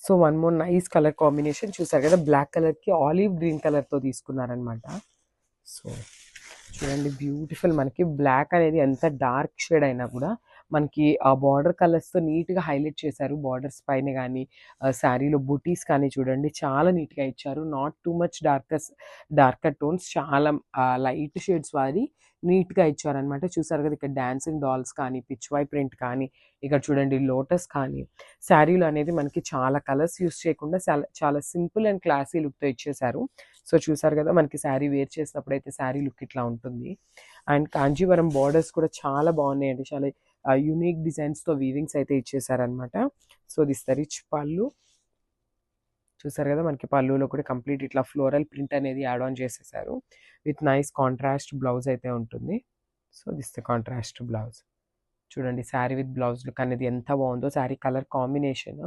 So one more nice colour combination చూసారు కదా, black కలర్కి ఆలివ్ గ్రీన్ కలర్తో తీసుకున్నారనమాట. సో చూడండి బ్యూటిఫుల్, మనకి బ్లాక్ అనేది ఎంత డార్క్ షేడ్ అయినా కూడా మనకి ఆ బార్డర్ కలర్స్తో నీట్గా హైలైట్ చేశారు. బార్డర్స్ పైన కానీ శారీలో బుటీస్ కానీ చూడండి చాలా నీట్గా ఇచ్చారు. Not too much darker tones, చాలా లైట్ షేడ్స్ వారి నీట్గా ఇచ్చారనమాట. చూసారు కదా ఇక్కడ డాన్సింగ్ డాల్స్ కానీ, పిచ్వై ప్రింట్ కానీ, ఇక్కడ చూడండి లోటస్ కానీ, శారీలో అనేది మనకి చాలా కలర్స్ యూస్ చేయకుండా చాలా చాలా సింపుల్ అండ్ క్లాసీ లుక్తో ఇచ్చేశారు. సో చూసారు కదా, మనకి శారీ వేర్ చేసినప్పుడు అయితే శారీ లుక్ ఇట్లా ఉంటుంది. అండ్ కాంజీవరం బార్డర్స్ కూడా చాలా బాగున్నాయండి, చాలా యూనిక్ డిజైన్స్తో వీవింగ్స్ అయితే ఇచ్చేసారనమాట. సో దిస్ ద రిచ్ పళ్ళు. చూసారు కదా, మనకి పళ్ళులో కూడా కంప్లీట్ ఇట్లా ఫ్లోరల్ ప్రింట్ అనేది యాడ్ ఆన్ చేసేసారు. విత్ నైస్ కాంట్రాస్ట్ బ్లౌజ్ అయితే ఉంటుంది. So this the contrast blouse. చూడండి శారీ విత్ బ్లౌజ్ లుక్ అనేది ఎంత బాగుందో, శారీ కలర్ కాంబినేషన్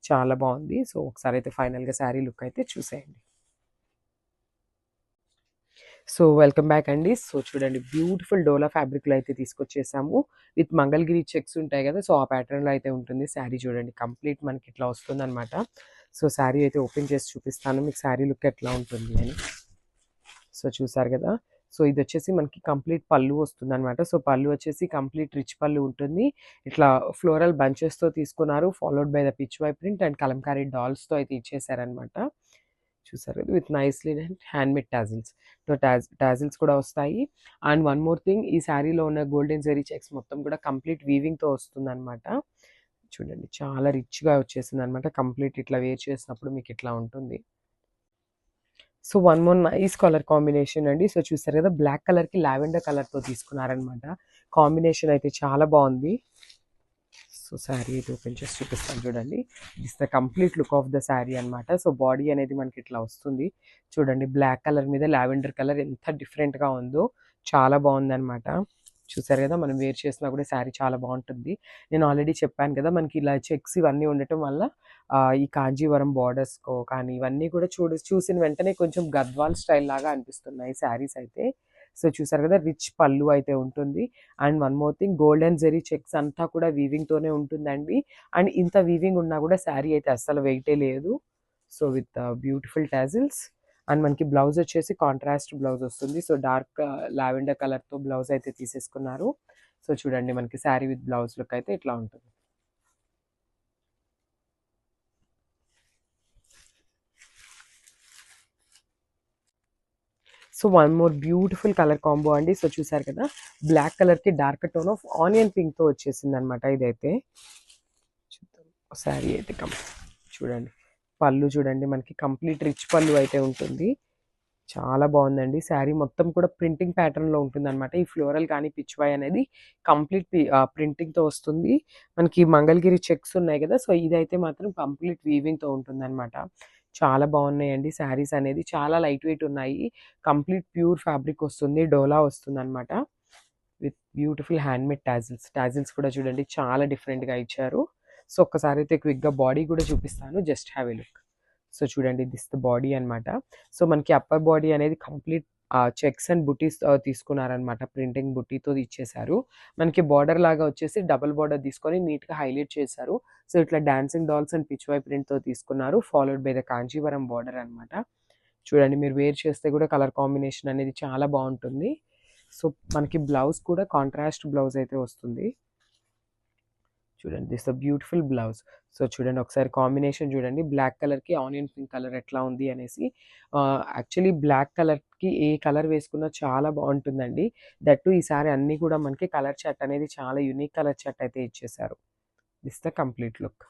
చాలా బాగుంది. సో ఒకసారి అయితే ఫైనల్గా శారీ లుక్ అయితే చూసేయండి. సో వెల్కమ్ బ్యాక్ అండి. సో చూడండి బ్యూటిఫుల్ డోలా ఫ్యాబ్రిక్లో అయితే తీసుకొచ్చేసాము. విత్ మంగళగిరి చెక్స్ ఉంటాయి కదా, సో ఆ ప్యాటర్న్లో అయితే ఉంటుంది శారీ. చూడండి కంప్లీట్ మనకి ఇట్లా వస్తుంది అనమాట. సో శారీ అయితే ఓపెన్ చేసి చూపిస్తాను మీకు శారీ లుక్ ఎట్లా ఉంటుంది అని. సో చూసారు కదా, సో ఇది వచ్చేసి మనకి కంప్లీట్ పళ్ళు వస్తుంది అనమాట. సో పళ్ళు వచ్చేసి కంప్లీట్ రిచ్ పళ్ళు ఉంటుంది. ఇట్లా ఫ్లోరల్ బంచెస్తో తీసుకున్నారు, followed by the Pichwai print and Kalamkari డాల్స్తో అయితే ఇచ్చేసారనమాట. చూసారు కదా, with nicely handmade tassels. So tassels కూడా వస్తాయి. అండ్ వన్ మోర్ థింగ్, ఈ శారీలో ఉన్న గోల్డెన్ జెరీ చెక్స్ మొత్తం కూడా కంప్లీట్ వీవింగ్తో వస్తుంది అనమాట. చూడండి చాలా రిచ్గా వచ్చేసింది అనమాట. కంప్లీట్ ఇట్లా వేర్ చేసినప్పుడు మీకు ఇట్లా ఉంటుంది. So one more nice colour combination అండి. సో చూసారు కదా, బ్లాక్ కలర్కి లావెండర్ కలర్తో తీసుకున్నారనమాట. కాంబినేషన్ అయితే చాలా బాగుంది. సో శారీ అయితే ఓపెన్ చేసి చూపిస్తాను చూడండి. This the complete look of the sari అనమాట. సో బాడీ అనేది మనకి ఇట్లా వస్తుంది. చూడండి బ్లాక్ కలర్ మీద లావెండర్ కలర్ ఎంత డిఫరెంట్గా ఉందో, చాలా బాగుందనమాట. చూసారు కదా, మనం వేర్ చేసినా కూడా శారీ చాలా బాగుంటుంది. నేను ఆల్రెడీ చెప్పాను కదా, మనకి ఇలా చెక్స్ ఇవన్నీ ఉండటం వల్ల ఈ కాంజీవరం బార్డర్స్కో కానీ ఇవన్నీ కూడా చూసిన వెంటనే కొంచెం గద్వాల్ స్టైల్ లాగా అనిపిస్తున్నాయి శారీస్ అయితే. సో చూసారు కదా, రిచ్ పళ్ళు అయితే ఉంటుంది. And one more thing, golden zari checks అంతా కూడా వీవింగ్తోనే ఉంటుందండి. అండ్ ఇంత వీవింగ్ ఉన్నా కూడా శారీ అయితే అస్సలు వెయిటే లేదు. So with beautiful tassels. And మనకి బ్లౌజ్ వచ్చేసి కాంట్రాస్ట్ బ్లౌజ్ వస్తుంది. సో డార్క్ లావెండర్ కలర్తో బ్లౌజ్ అయితే తీసేసుకున్నారు. సో చూడండి మనకి శారీ విత్ బ్లౌజ్ లుక్ అయితే ఇట్లా ఉంటుంది. So one more beautiful colour combo అండి. సో చూసారు కదా, బ్లాక్ కలర్కి డార్క్ టోన్ ఆఫ్ ఆనియన్ పింక్తో వచ్చేసింది అనమాట. ఇదైతే శారీ అయితే చూడండి పళ్ళు చూడండి, మనకి కంప్లీట్ రిచ్ పళ్ళు అయితే ఉంటుంది. చాలా బాగుందండి. శారీ మొత్తం కూడా ప్రింటింగ్ ప్యాటర్న్లో ఉంటుంది అనమాట. ఈ ఫ్లోరల్ కానీ పిచ్వాయ్ అనేది కంప్లీట్ ప్రింటింగ్తో వస్తుంది. మనకి మంగళగిరి చెక్స్ ఉన్నాయి కదా, సో ఇదైతే మాత్రం కంప్లీట్ వీవింగ్తో ఉంటుంది అనమాట. చాలా బాగున్నాయండి శారీస్ అనేది, చాలా లైట్ వెయిట్ ఉన్నాయి. కంప్లీట్ ప్యూర్ ఫ్యాబ్రిక్ వస్తుంది, డోలా వస్తుంది అనమాట. విత్ బ్యూటిఫుల్ హ్యాండ్మేడ్ టాజిల్స్ కూడా చూడండి చాలా డిఫరెంట్గా ఇచ్చారు. సో ఒక్కసారి అయితే క్విక్గా బాడీ కూడా చూపిస్తాను, just have a look. So చూడండి దిస్ ద బాడీ అనమాట. సో మనకి అప్పర్ బాడీ అనేది complete checks and buttis తీసుకున్నారనమాట. Printing బుటీతో ఇచ్చేసారు. మనకి బార్డర్ లాగా వచ్చేసి డబుల్ బార్డర్ తీసుకొని నీట్గా హైలైట్ చేశారు. సో ఇట్లా డాన్సింగ్ డాల్స్ అండ్ పిచ్వై ప్రింట్తో తీసుకున్నారు, followed by the Kanjeevaram border అనమాట. చూడండి మీరు వేర్ చేస్తే కూడా కలర్ కాంబినేషన్ అనేది చాలా బాగుంటుంది. సో మనకి బ్లౌజ్ కూడా కాంట్రాస్ట్ బ్లౌజ్ అయితే వస్తుంది. చూడండి this the beautiful blouse. So చూడండి ఒకసారి కాంబినేషన్ చూడండి, బ్లాక్ కలర్కి ఆనియన్ పింక్ కలర్ ఎట్లా ఉంది అనేసి. యాక్చువల్లీ బ్లాక్ కలర్కి ఏ కలర్ వేసుకున్నా చాలా బాగుంటుందండి. దట్టు ఈసారి అన్నీ కూడా మనకి కలర్ చార్ట్ అనేది చాలా యూనిక్ కలర్ చార్ట్ అయితే ఇచ్చేసారు. This the complete look.